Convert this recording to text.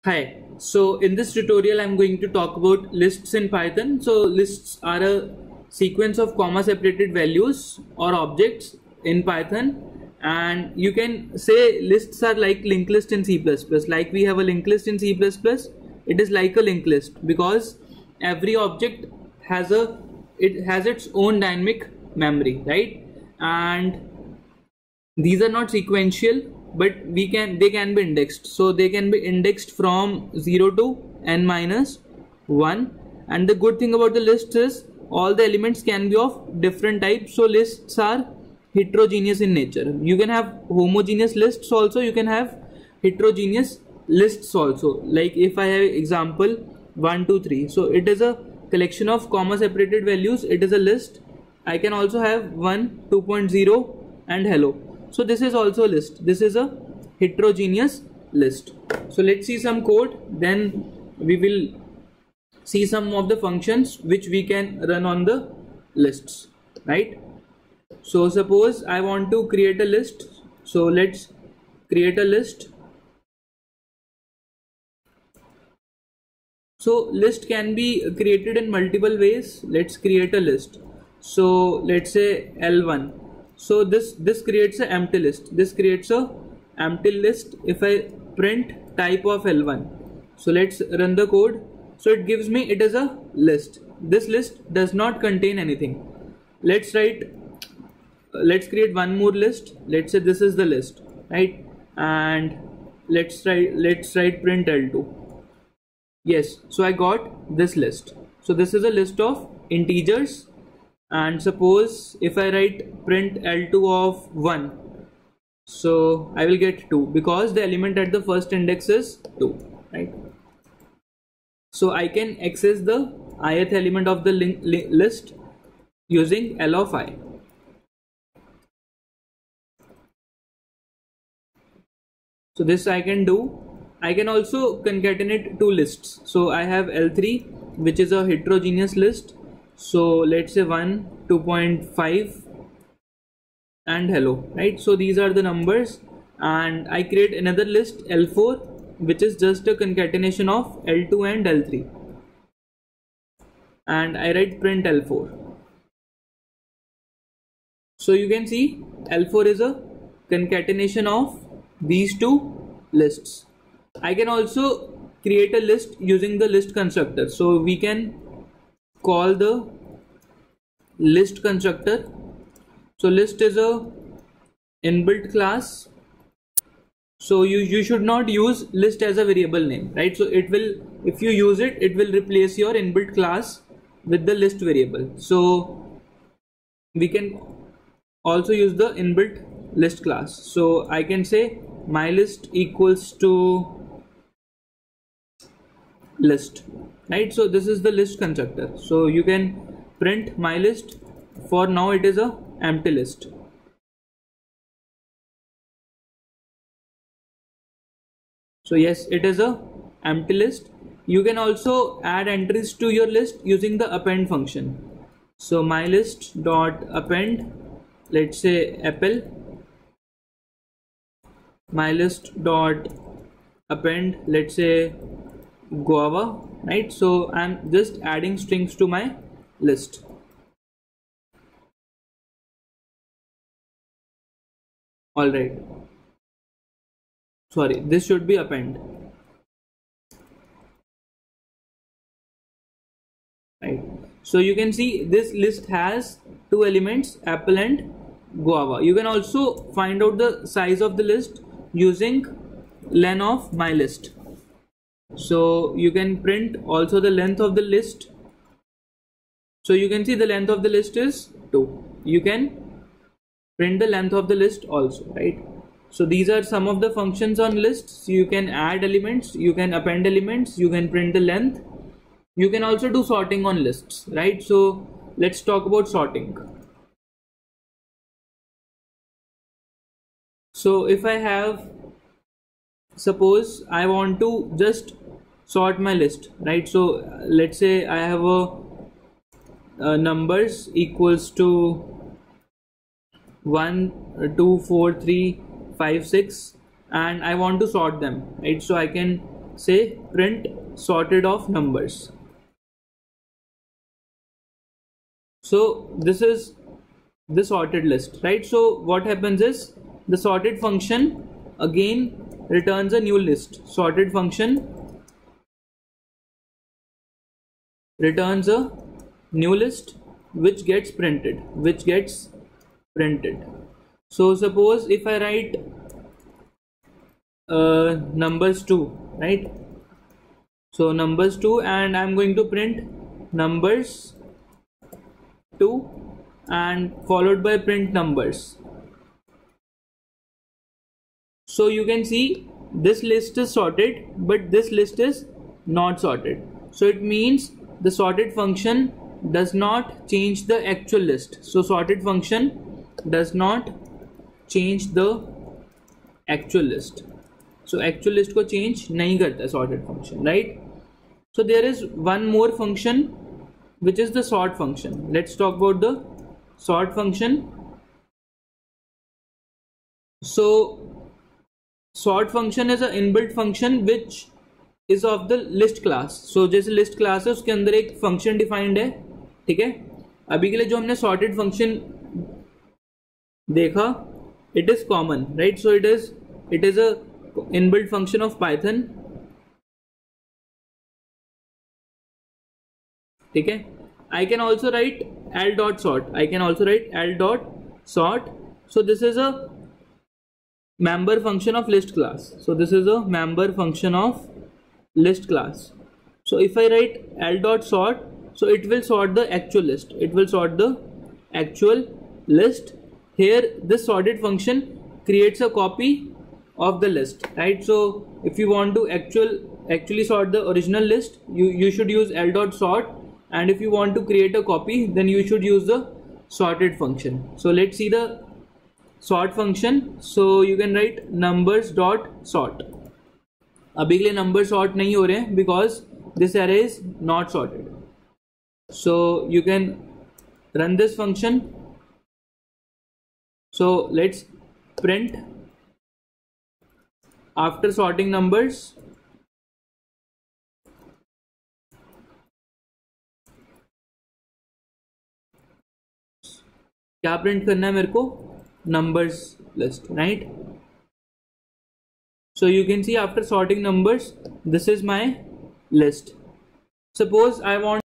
Hi, so in this tutorial I'm going to talk about lists in Python. So lists are a sequence of comma separated values or objects in Python, and you can say lists are like linked list in C++. Like we have a linked list in C++, it is like a linked list because every object has its own dynamic memory, right? And these are not sequential, but they can be indexed. So they can be indexed from 0 to n minus 1. And the good thing about the list is all the elements can be of different types. So lists are heterogeneous in nature. You can have homogeneous lists also, you can have heterogeneous lists also. Like if I have example 1 2 3, so it is a collection of comma separated values, it is a list. I can also have 1 2.0 and hello. So this is also a list. This is a heterogeneous list. So let's see some code, then we will see some of the functions which we can run on the lists, right? So suppose I want to create a list. So let's create a list. So list can be created in multiple ways. Let's create a list. So let's say L1. So this creates an empty list. This creates a empty list if I print type of L1. So let's run the code. So it gives me it is a list. This list does not contain anything. Let's create one more list. Let's say this is the list, right? And let's write print L2. Yes, so I got this list. So this is a list of integers. And suppose if I write print L2 of 1, so I will get 2 because the element at the first index is 2, right? So I can access the ith element of the list using L of I. So this I can do. I can also concatenate two lists. So I have L3, which is a heterogeneous list. So let's say 1 2.5 and hello, right? So these are the numbers, and I create another list L4, which is just a concatenation of L2 and L3, and I write print L4. So you can see L4 is a concatenation of these two lists. I can also create a list using the list constructor. So we can call the list constructor. So list is a inbuilt class. So you should not use list as a variable name, right? So it will, if you use it, it will replace your inbuilt class with the list variable. So we can also use the inbuilt list class. So I can say my list equals to list, right? So this is the list constructor. So you can print my list. For now it is a empty list. So yes, it is a empty list. You can also add entries to your list using the append function. So my list dot append, let's say apple. My list dot append, let's say guava, right? So I'm just adding strings to my list. All right, sorry, this should be append, right? So you can see this list has two elements, apple and guava. You can also find out the size of the list using len of my list. So you can print also the length of the list. So you can see the length of the list is 2. You can print the length of the list also, right? So these are some of the functions on lists. You can add elements, you can append elements, you can print the length. You can also do sorting on lists, right? So let's talk about sorting. So if I have, suppose I want to just sort my list, right? So let's say I have a numbers equals to 1 2 4 3 5 6 and I want to sort them, right? So I can say print sorted of numbers. So this is the sorted list, right? So what happens is the sorted function again returns a new list. Sorted function returns a new list which gets printed. So suppose if I write numbers 2, right? So numbers 2, and I'm going to print numbers 2 and followed by print numbers. So you can see this list is sorted, but this list is not sorted. So it means the sorted function does not change the actual list. So sorted function does not change the actual list. So actual list को change नहीं करता sorted function, right? So there is one more function which is the sort function. Let's talk about the sort function. So sort function is an inbuilt function which is of the list class. So जैसे list class है उसके अंदर एक function defined है, ठीक है? अभी के लिए जो हमने sorted function देखा, it is common, right? So it is a inbuilt function of Python, ठीक है? I can also write l.sort. So this is a member function of list class. So if I write l.sort, so it will sort the actual list. Here this sorted function creates a copy of the list, right? So if you want to actually sort the original list, you should use l.sort, and if you want to create a copy, then you should use the sorted function. So let's see the sort function. So you can write numbers.sort. अभी के लिए number sort नहीं हो रहे हैं because this array is not sorted. So you can run this function. So let's print after sorting numbers. क्या print करना है मेरे को? Numbers list, right? So you can see after sorting numbers, this is my list. Suppose I want